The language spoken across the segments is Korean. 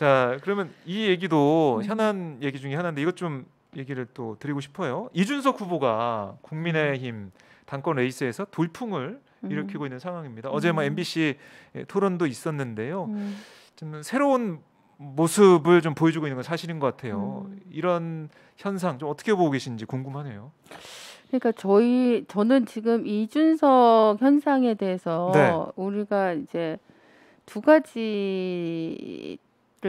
자, 그러면 이 얘기도 현안 얘기 중에 하나인데 이것 좀 얘기를 또 드리고 싶어요. 이준석 후보가 국민의힘 당권 레이스에서 돌풍을 일으키고 있는 상황입니다. 어제 뭐 MBC 토론도 있었는데요. 좀 새로운 모습을 좀 보여주고 있는 건 사실인 것 같아요. 이런 현상 좀 어떻게 보고 계신지 궁금하네요. 그러니까 저는 지금 이준석 현상에 대해서 네. 우리가 이제 두 가지를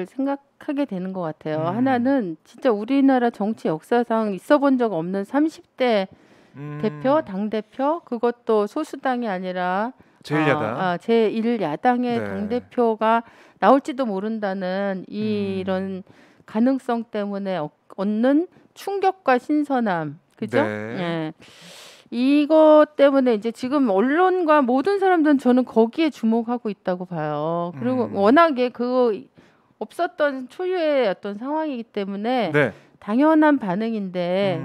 생각하게 되는 것 같아요. 하나는 진짜 우리나라 정치 역사상 있어본 적 없는 30대 대표, 당대표, 그것도 소수당이 아니라 제1야당. 제1야당의 네. 당대표가 나올지도 모른다는 이런 가능성 때문에 얻는 충격과 신선함. 그죠? 네. 예. 이것 때문에 이제 지금 언론과 모든 사람들은 저는 거기에 주목하고 있다고 봐요. 그리고 워낙에 그 없었던 초유의 어떤 상황이기 때문에 네. 당연한 반응인데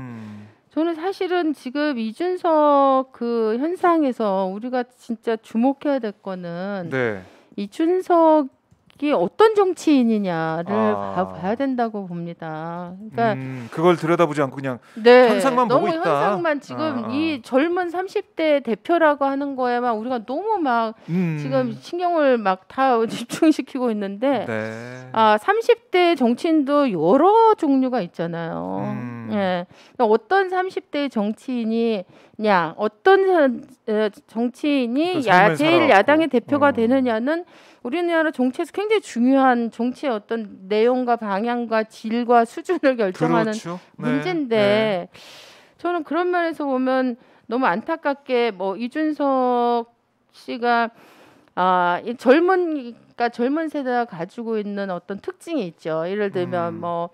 저는 사실은 지금 이준석 그 현상에서 우리가 진짜 주목해야 될 거는 네. 이준석이 어떤 정치인이냐를 봐야 된다고 봅니다. 그러니까 그걸 들여다보지 않고 그냥 네, 현상만 보고 너무 있다. 현상만 지금 이 젊은 30대 대표라고 하는 거에만 우리가 너무 막 지금 신경을 막 다 집중시키고 있는데 네. 30대 정치인도 여러 종류가 있잖아요. 예. 그러니까 어떤 30대 정치인이냐, 어떤 정치인이 제일 야당의 대표가 되느냐는 우리나라 정치에서 굉장히 중요한 정치의 어떤 내용과 방향과 질과 수준을 결정하는 그렇죠. 문제인데 네. 저는 그런 면에서 보면 너무 안타깝게 뭐 이준석 씨가 이 젊은 세대가 가지고 있는 어떤 특징이 있죠. 예를 들면 뭐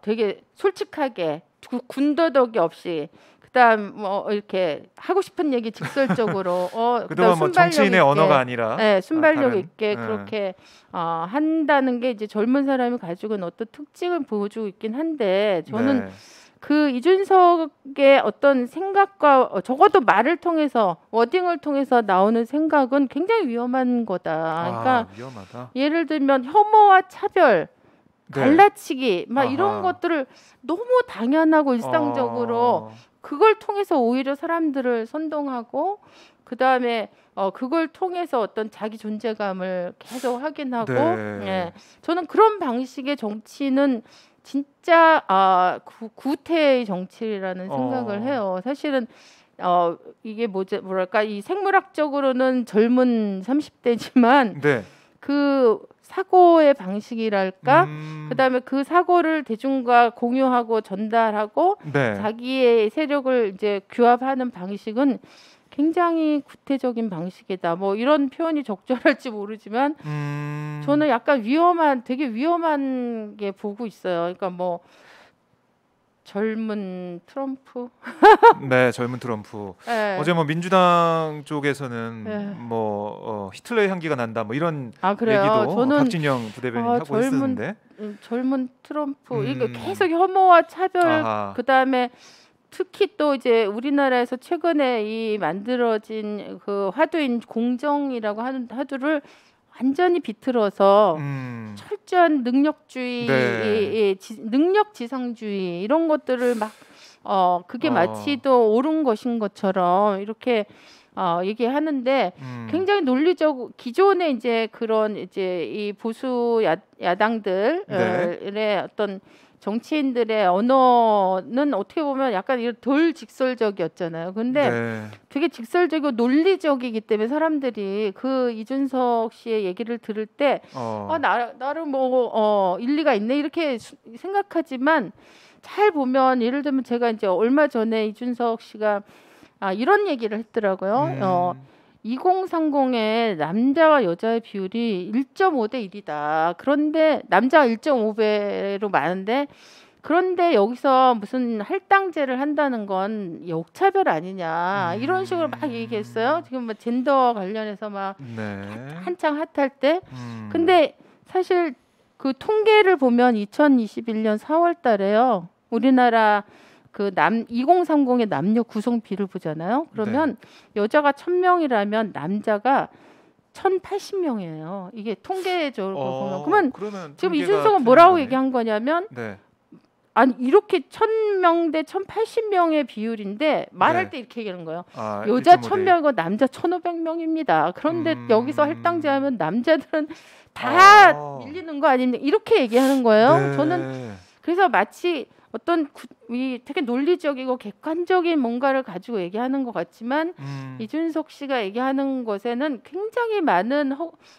되게 솔직하게 군더더기 없이 그다음 뭐 이렇게 하고 싶은 얘기 직설적으로 그동안 뭐 정치인의 언어가 아니라 순발력 있게 그렇게 한다는 게 이제 젊은 사람이 가지고 있는 어떤 특징을 보여주고 있긴 한데 저는 그 이준석의 어떤 생각과 적어도 말을 통해서 워딩을 통해서 나오는 생각은 굉장히 위험한 거다. 그러니까 위험하다. 예를 들면 혐오와 차별, 갈라치기 막 이런 것들을 너무 당연하고 일상적으로 그걸 통해서 오히려 사람들을 선동하고 그 다음에 그걸 통해서 어떤 자기 존재감을 계속 확인하고 저는 그런 방식의 정치는 진짜 구태의 정치라는 생각을 해요. 사실은 이게 뭐랄까 이 생물학적으로는 젊은 30대지만 그 사고의 방식이랄까 그다음에 그 사고를 대중과 공유하고 전달하고 자기의 세력을 이제 규합하는 방식은 굉장히 구태적인 방식이다. 뭐 이런 표현이 적절할지 모르지만 저는 약간 되게 위험한 게 보고 있어요. 그러니까 뭐 젊은 트럼프. 네, 젊은 트럼프. 어제 뭐 민주당 쪽에서는 뭐 히틀러의 향기가 난다, 뭐 이런 얘기도 저는 박진영 부대변인 하고 있었는데. 젊은 트럼프 이거 계속 혐오와 차별 그다음에 특히 또 이제 우리나라에서 최근에 이 만들어진 그 화두인 공정이라고 하는 화두를 완전히 비틀어서 철저한 능력주의, 능력지상주의 이런 것들을 막 그게 마치 또 옳은 것인 것처럼 이렇게 얘기하는데 굉장히 논리적 기존의 이제 그런 이제 이 보수 야당들의 어떤 정치인들의 언어는 어떻게 보면 약간 덜 직설적이었잖아요. 근데 되게 직설적이고 논리적이기 때문에 사람들이 그 이준석 씨의 얘기를 들을 때 나름 뭐 일리가 있네 이렇게 생각하지만 잘 보면 예를 들면 제가 이제 얼마 전에 이준석 씨가 이런 얘기를 했더라고요. 2030의 남자와 여자의 비율이 1.5대 1이다. 그런데 남자가 1.5배로 많은데 그런데 여기서 무슨 할당제를 한다는 건 역차별 아니냐 이런 식으로 막 얘기했어요. 지금 뭐 젠더 관련해서 막 한창 핫할 때. 근데 사실 그 통계를 보면 2021년 4월 달에요. 우리나라 그 2030의 남녀 구성비를 보잖아요. 그러면 여자가 1000명이라면 남자가 1,080명이에요. 이게 통계적으로 보면. 그러면 지금 이준석은 뭐라고 얘기한 거냐면 네. 아니 이렇게 1,000명 대 1,080명의 비율인데 말할 네. 때 이렇게 얘기하는 거예요. 여자 1,000명이고 남자 1,500명입니다. 그런데 여기서 할당제하면 남자들은 다 밀리는 거 아닙니까? 이렇게 얘기하는 거예요. 네. 저는 그래서 마치 어떤 되게 논리적이고 객관적인 뭔가를 가지고 얘기하는 것 같지만 이준석 씨가 얘기하는 것에는 굉장히 많은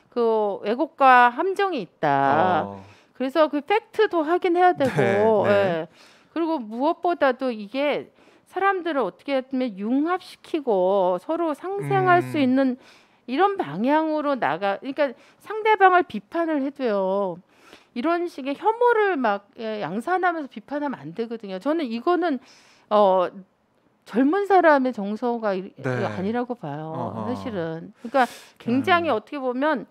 그 왜곡과 함정이 있다. 그래서 그 팩트도 확인해야 되고, 네. 예. 그리고 무엇보다도 이게 사람들을 어떻게 하면 융합시키고 서로 상생할 수 있는 이런 방향으로 그러니까 상대방을 비판을 해도요. 이런 식의 혐오를 막 양산하면서 비판하면 안 되거든요. 저는 이거는 젊은 사람의 정서가 아니라고 봐요. 사실은. 그러니까 굉장히 어떻게 보면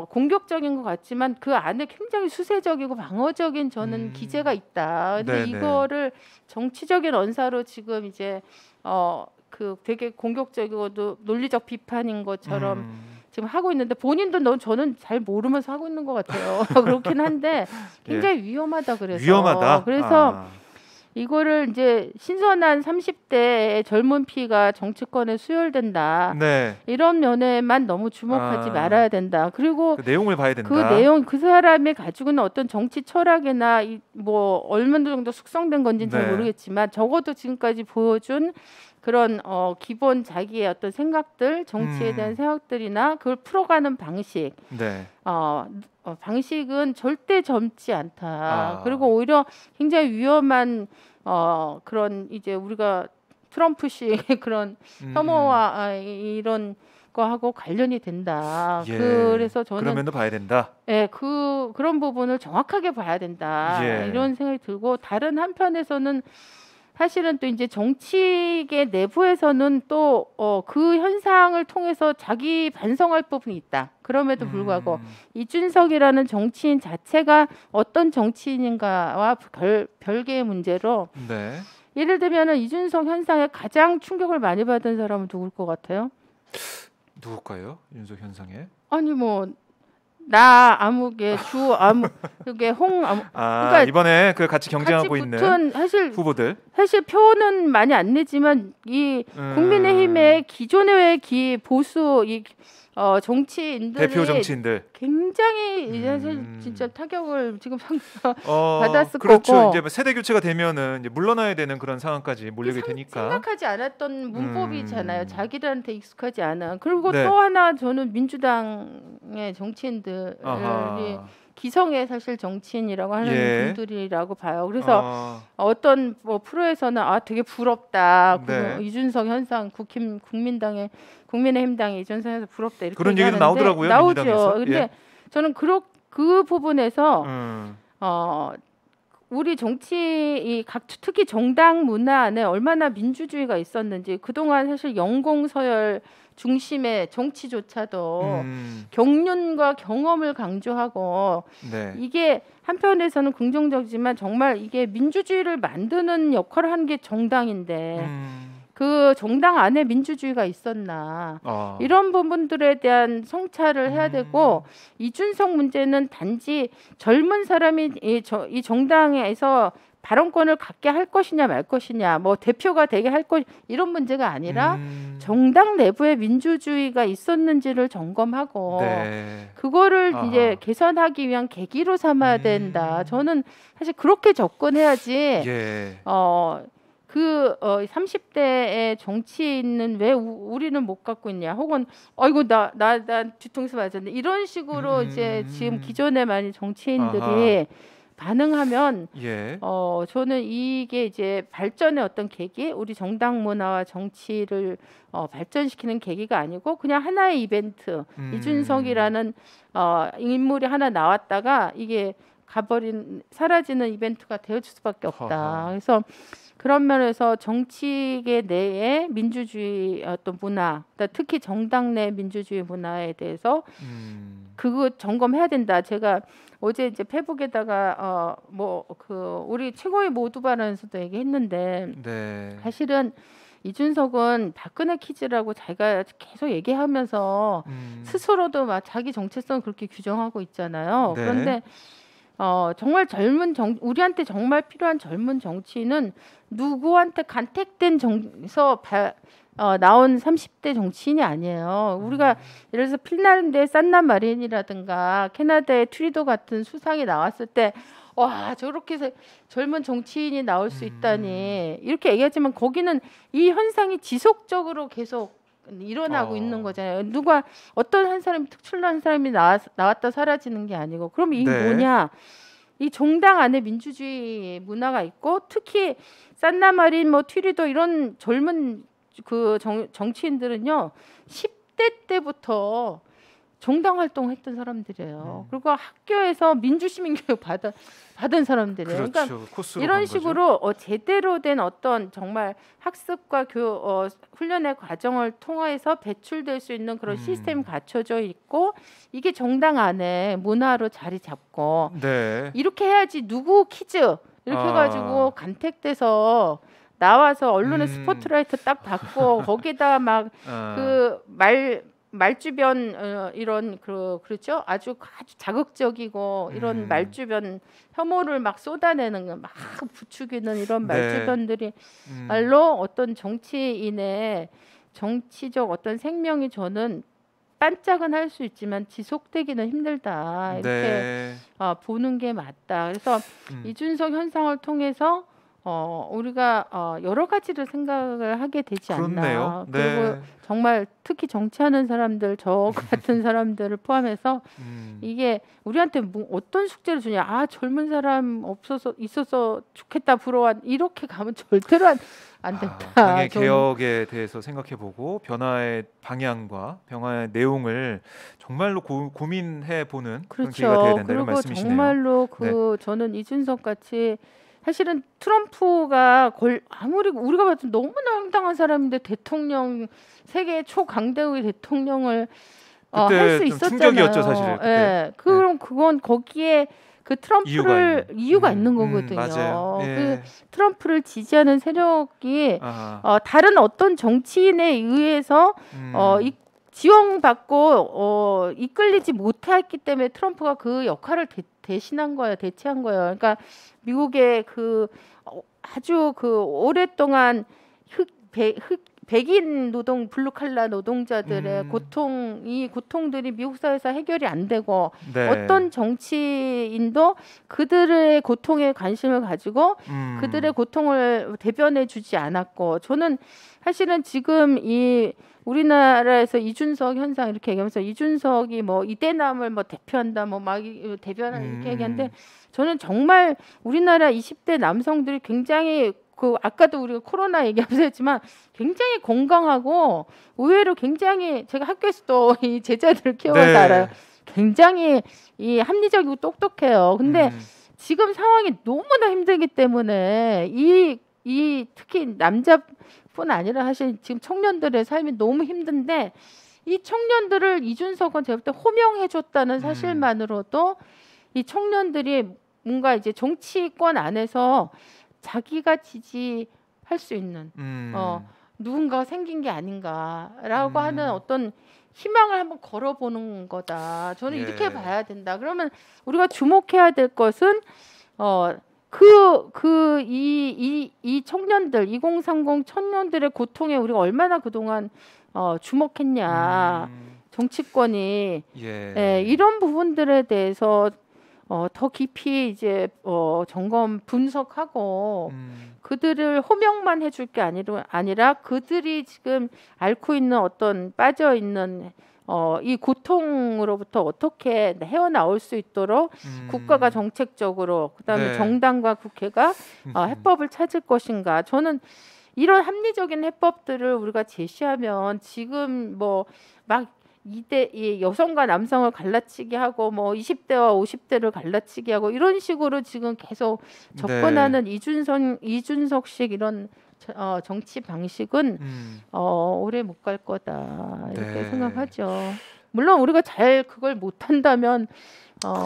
공격적인 것 같지만 그 안에 굉장히 수세적이고 방어적인 저는 기제가 있다. 근데 이거를 정치적인 언사로 지금 이제 그 되게 공격적이고도 논리적 비판인 것처럼 지금 하고 있는데 본인도 저는 잘 모르면서 하고 있는 것 같아요. 그렇긴 한데 굉장히 위험하다 그래서. 위험하다. 그래서 이거를 이제 신선한 30대의 젊은 피가 정치권에 수혈된다. 네. 이런 면에만 너무 주목하지 말아야 된다. 그리고 그 내용을 봐야 된다. 그 내용 그 사람이 가지고 있는 어떤 정치 철학이나 뭐 얼마나 정도 숙성된 건지는 잘 모르겠지만 적어도 지금까지 보여준 그런 기본 자기의 어떤 생각들, 정치에 대한 생각들이나 그걸 풀어가는 방식, 방식은 절대 젊지 않다. 그리고 오히려 굉장히 위험한 그런 이제 우리가 트럼프식 그런 혐오와 이런 거하고 관련이 된다. 그래서 저는 그런 면도 봐야 된다. 예, 그런 부분을 정확하게 봐야 된다. 이런 생각이 들고 다른 한편에서는 사실은 또 이제 정치계 내부에서는 또 그 현상을 통해서 자기 반성할 부분이 있다. 그럼에도 불구하고 이준석이라는 정치인 자체가 어떤 정치인인가와 별개의 문제로 예를 들면은 이준석 현상에 가장 충격을 많이 받은 사람은 누굴 것 같아요? 누굴까요? 윤석 현상에? 아니 뭐 나 아무개 주 아무 그게 홍 아무 그러니까 이번에 그 같이 경쟁하고 있는 후보들 사실 표는 많이 안 내지만 이 국민의힘의 기존의 보수 정치인들이 대표 정치인들 굉장히 사실 진짜 타격을 지금 받았을 그렇죠. 거고 이제 세대 교체가 되면은 이제 물러나야 되는 그런 상황까지 몰리게 되니까 생각하지 않았던 문법이잖아요. 자기들한테 익숙하지 않아. 그리고 또 하나 저는 민주당의 정치인들이 기성의 사실 정치인이라고 하는 분들이라고 봐요. 그래서 어떤 뭐 프로에서는 되게 부럽다. 이준석 현상 국민의힘당의 이준석 현상 부럽다 이렇게 그런 얘기도 나오더라고요. 나오죠. 민주당에서. 근데 저는 그 부분에서 우리 정치 특히 정당 문화 안에 얼마나 민주주의가 있었는지 그동안 사실 영공서열 중심의 정치조차도 경륜과 경험을 강조하고 이게 한편에서는 긍정적이지만 정말 이게 민주주의를 만드는 역할을 하는 게 정당인데 그 정당 안에 민주주의가 있었나 이런 부분들에 대한 성찰을 해야 되고 이준석 문제는 단지 젊은 사람이 이 정당에서 발언권을 갖게 할 것이냐 말 것이냐 뭐 대표가 되게 할 것 이런 문제가 아니라 정당 내부에 민주주의가 있었는지를 점검하고 그거를 이제 개선하기 위한 계기로 삼아야 된다. 저는 사실 그렇게 접근해야지 30대의 정치인은 왜 우리는 못 갖고 있냐 혹은 아이고 나 뒤통수 맞았네 이런 식으로 이제 지금 기존에 많이 정치인들이 반응하면 저는 이게 이제 발전의 어떤 계기, 우리 정당 문화와 정치를 발전시키는 계기가 아니고 그냥 하나의 이벤트, 이준석이라는 인물이 하나 나왔다가 이게 사라지는 이벤트가 되어줄 수밖에 없다. 그래서 그런 면에서 정치계 내의 민주주의 어떤 문화, 특히 정당 내 민주주의 문화에 대해서 그거 점검해야 된다. 제가 어제 이제 페북에다가 우리 최고의 모두발언에서도 얘기했는데 사실은 이준석은 박근혜 키즈라고 자기가 계속 얘기하면서 스스로도 막 자기 정체성 그렇게 규정하고 있잖아요. 네. 그런데 정말 우리한테 정말 필요한 젊은 정치인은 누구한테 간택된 나온 30대 정치인이 아니에요. 우리가 예를 들어서 핀란드의 산나 마린이라든가 캐나다의 트리도 같은 수상이 나왔을 때 와 저렇게 젊은 정치인이 나올 수 있다니 이렇게 얘기하지만 거기는 이 현상이 지속적으로 계속 일어나고 있는 거잖아요. 누가 어떤 한 사람이 특출난 사람이 나왔다 사라지는 게 아니고 그럼 이게 네. 뭐냐? 이 종당 안에 민주주의 문화가 있고 특히 산나 마린 뭐 튀리도 이런 젊은 그 정치인들은요 10대 때부터 정당 활동했던 사람들이에요. 그리고 학교에서 민주시민 교육 받은 사람들이에요. 그렇죠. 그러니까 이런 식으로 제대로 된 어떤 정말 학습과 훈련의 과정을 통해서 배출될 수 있는 그런 시스템이 갖춰져 있고 이게 정당 안에 문화로 자리 잡고 네. 이렇게 해야지 누구 퀴즈 이렇게 해가지고 간택돼서 나와서 언론의 스포트라이트 딱 받고 거기다 막 그 말주변 이런 그렇죠 아주 자극적이고 이런 말주변 혐오를 막 쏟아내는 막 부추기는 이런 말주변들이 말로 어떤 정치인의 정치적 어떤 생명이 저는 반짝은 할 수 있지만 지속되기는 힘들다 이렇게 보는 게 맞다. 그래서 이준석 현상을 통해서 우리가 여러 가지를 생각을 하게 되지 않나. 네. 그리고 정말 특히 정치하는 사람들, 저 같은 사람들을 포함해서 이게 우리한테 어떤 숙제를 주냐. 아 젊은 사람 있어서 좋겠다 부러워. 이렇게 가면 절대로 안 된다. 당의 개혁에 대해서 생각해보고 변화의 방향과 변화의 내용을 정말로 고민해보는 그런 기회가 돼야 된다 이런 말씀이시네요. 정말로 저는 이준석 같이 사실은 트럼프가 아무리 우리가 봐도 너무나 황당한 사람인데 대통령 세계 초강대국의 대통령을 할 수 있었잖아요. 충격이었죠 사실. 예. 그럼 그건 거기에 그 트럼프를 이유가 있는 거거든요. 맞아요. 그 트럼프를 지지하는 세력이 다른 어떤 정치인에 의해서 지원받고 이끌리지 못했기 때문에 트럼프가 그 역할을 대신한 거예요. 대체한 거예요. 그러니까 미국의 아주 오랫동안 백인 블루칼라 노동자들의 고통들이 미국 사회에서 해결이 안 되고 어떤 정치인도 그들의 고통에 관심을 가지고 그들의 고통을 대변해 주지 않았고 저는 사실은 지금 이 우리나라에서 이준석 현상 이렇게 얘기하면서 이준석이 뭐 이대남을 뭐 대표한다 뭐 막 대변한 이렇게 얘기하는데 저는 정말 우리나라 20대 남성들이 굉장히 아까도 우리가 코로나 얘기하면서 했지만 굉장히 건강하고 의외로 굉장히 제가 학교에서도 이 제자들을 키워서 알아요. 굉장히 이 합리적이고 똑똑해요. 근데 지금 상황이 너무나 힘들기 때문에 이 특히 남자뿐 아니라 사실 지금 청년들의 삶이 너무 힘든데 이 청년들을 이준석은 제가 볼 때 호명해줬다는 사실만으로도 이 청년들이 뭔가 이제 정치권 안에서 자기가 지지할 수 있는 누군가가 생긴 게 아닌가라고 하는 어떤 희망을 한번 걸어보는 거다. 저는 이렇게 봐야 된다. 그러면 우리가 주목해야 될 것은 이 청년들 2030 청년들의 고통에 우리가 얼마나 그동안 주목했냐. 정치권이 이런 부분들에 대해서 더 깊이 이제 점검 분석하고 그들을 호명만 해줄 게 아니라 그들이 지금 앓고 있는 어떤 빠져 있는 이 고통으로부터 어떻게 헤어나올 수 있도록 국가가 정책적으로 그다음에 정당과 국회가 해법을 찾을 것인가. 저는 이런 합리적인 해법들을 우리가 제시하면 지금 막 이 여성과 남성을 갈라치기 하고 뭐 20대와 50대를 갈라치기 하고 이런 식으로 지금 계속 접근하는 이준석식 이런 정치 방식은 오래 못 갈 거다 이렇게 생각하죠. 물론 우리가 잘 그걸 못한다면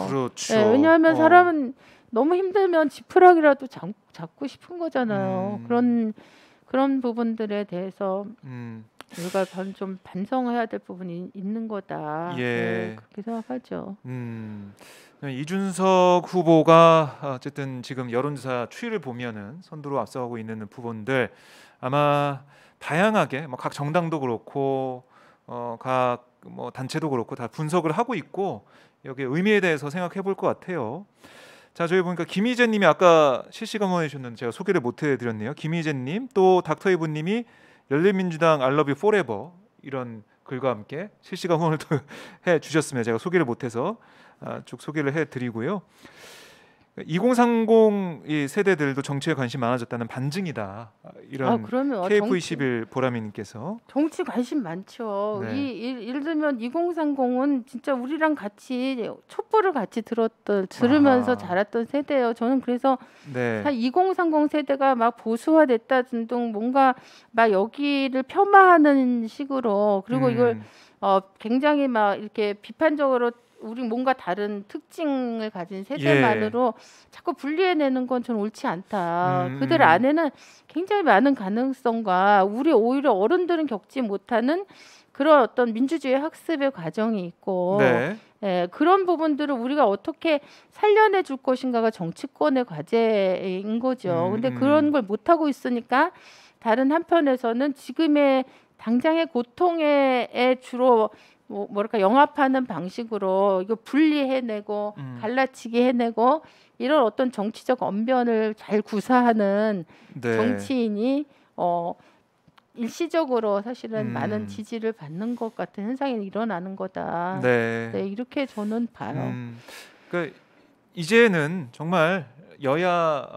그렇죠. 왜냐하면 사람은 너무 힘들면 지푸라기라도 잡고 싶은 거잖아요. 그런 부분들에 대해서 음, 우리가 좀 반성해야 될 부분이 있는 거다. 예. 네, 그렇게 생각하죠. 이준석 후보가 어쨌든 지금 여론조사 추이를 보면은 선두로 앞서가고 있는 부분들 아마 다양하게 뭐 각 정당도 그렇고 각 뭐 단체도 그렇고 다 분석을 하고 있고 여기에 의미에 대해서 생각해 볼 것 같아요. 자, 저희 보니까 김희재님이 아까 실시간 후원해주셨는데 제가 소개를 못 해드렸네요. 김희재님 또 닥터이브님이 열린민주당 I love you forever 이런 글과 함께 실시간 후원을 또 해주셨습니다. 제가 소개를 못해서 쭉 소개를 해드리고요. 2030 이 세대들도 정치에 관심 많아졌다는 반증이다. 이런 그러면 KF21 보람이님께서 정치 관심 많죠. 네. 예를 들면 2030은 진짜 우리랑 같이 촛불을 같이 들으면서 아하. 자랐던 세대예요. 저는 그래서 네. 2030 세대가 막 보수화됐다 등 뭔가 막 여기를 폄하하는 식으로 그리고 이걸 굉장히 막 이렇게 비판적으로 우리 뭔가 다른 특징을 가진 세대만으로 자꾸 분리해내는 건 좀 옳지 않다. 그들 안에는 굉장히 많은 가능성과 우리 오히려 어른들은 겪지 못하는 그런 어떤 민주주의 학습의 과정이 있고 네. 예, 그런 부분들을 우리가 어떻게 살려내 줄 것인가가 정치권의 과제인 거죠. 근데 그런 걸 못하고 있으니까 다른 한편에서는 지금의 당장의 고통에 주로 뭐랄까 영합하는 방식으로 이거 분리해내고 갈라치기 해내고 이런 어떤 정치적 언변을 잘 구사하는 네. 정치인이 일시적으로 사실은 많은 지지를 받는 것 같은 현상이 일어나는 거다. 네. 네, 이렇게 저는 봐요. 그러니까 이제는 정말 여야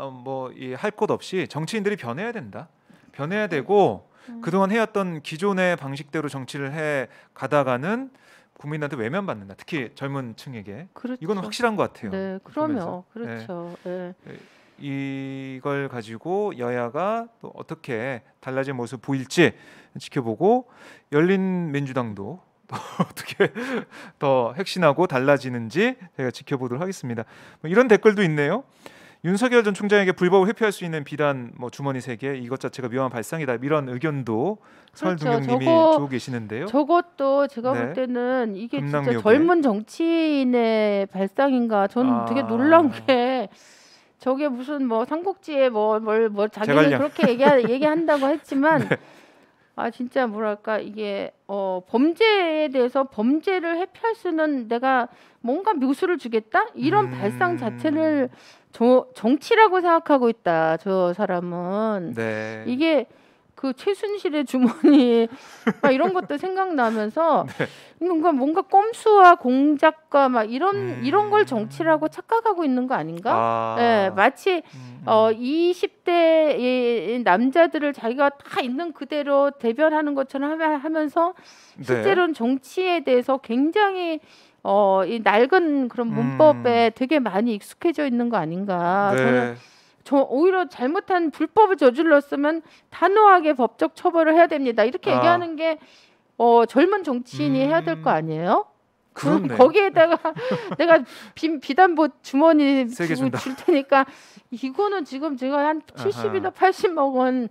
할 것 없이 정치인들이 변해야 된다. 변해야 되고 그동안 해왔던 기존의 방식대로 정치를 해 가다가는 국민한테 외면받는다. 특히 젊은 층에게. 그렇죠. 이건 확실한 것 같아요. 네, 그러면 그렇죠. 네. 이걸 가지고 여야가 또 어떻게 달라진 모습 보일지 지켜보고 열린민주당도 어떻게 더 혁신하고 달라지는지 제가 지켜보도록 하겠습니다. 이런 댓글도 있네요. 윤석열 전 총장에게 불법을 회피할 수 있는 비단 주머니 3개 이것 자체가 묘한 발상이다. 이런 의견도 서울동경님이 주고 계시는데요. 저것도 제가 볼 때는 이게 진짜 금낭묘계. 젊은 정치인의 발상인가 저는 되게 놀란 게 저게 무슨 삼국지에 자기는 그렇게 얘기한다고 했지만 네. 진짜 뭐랄까 이게 범죄에 대해서 범죄를 회피할 수는 내가 뭔가 묘수를 주겠다 이런 발상 자체를 정치라고 생각하고 있다. 저 사람은 네. 이게 그 최순실의 주머니 막 이런 것도 생각나면서 뭔가 꼼수와 공작과 막 이런 걸 정치라고 착각하고 있는 거 아닌가? 네, 마치 20대 남자들을 자기가 다 있는 그대로 대변하는 것처럼 하면서 실제로는 정치에 대해서 굉장히 이 낡은 그런 문법에 되게 많이 익숙해져 있는 거 아닌가? 네. 저는 오히려 잘못한 불법을 저질렀으면 단호하게 법적 처벌을 해야 됩니다. 이렇게 얘기하는 게 젊은 정치인이 해야 될 거 아니에요? 그렇네. 거기에다가 내가 비단보 주머니 세게 주고 줄 테니까 이거는 지금 제가 한 70이나 80 먹은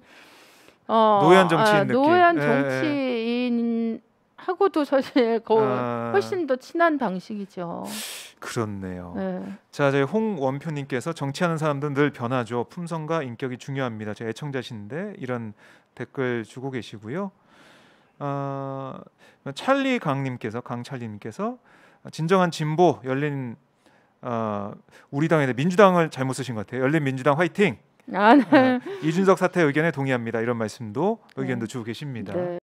노현 정치인 느낌. 노현 정치인 하고도 사실 훨씬 더 친한 방식이죠. 그렇네요. 네. 자, 저희 홍원표님께서 정치하는 사람들은 늘 변하죠. 품성과 인격이 중요합니다. 제 애청자신데 이런 댓글 주고 계시고요. 강찰리님께서 진정한 진보 열린 우리 당에 민주당을 잘못 쓰신 것 같아요. 열린민주당 화이팅. 네. 이준석 사퇴 의견에 동의합니다. 이런 의견도 주고 계십니다. 네.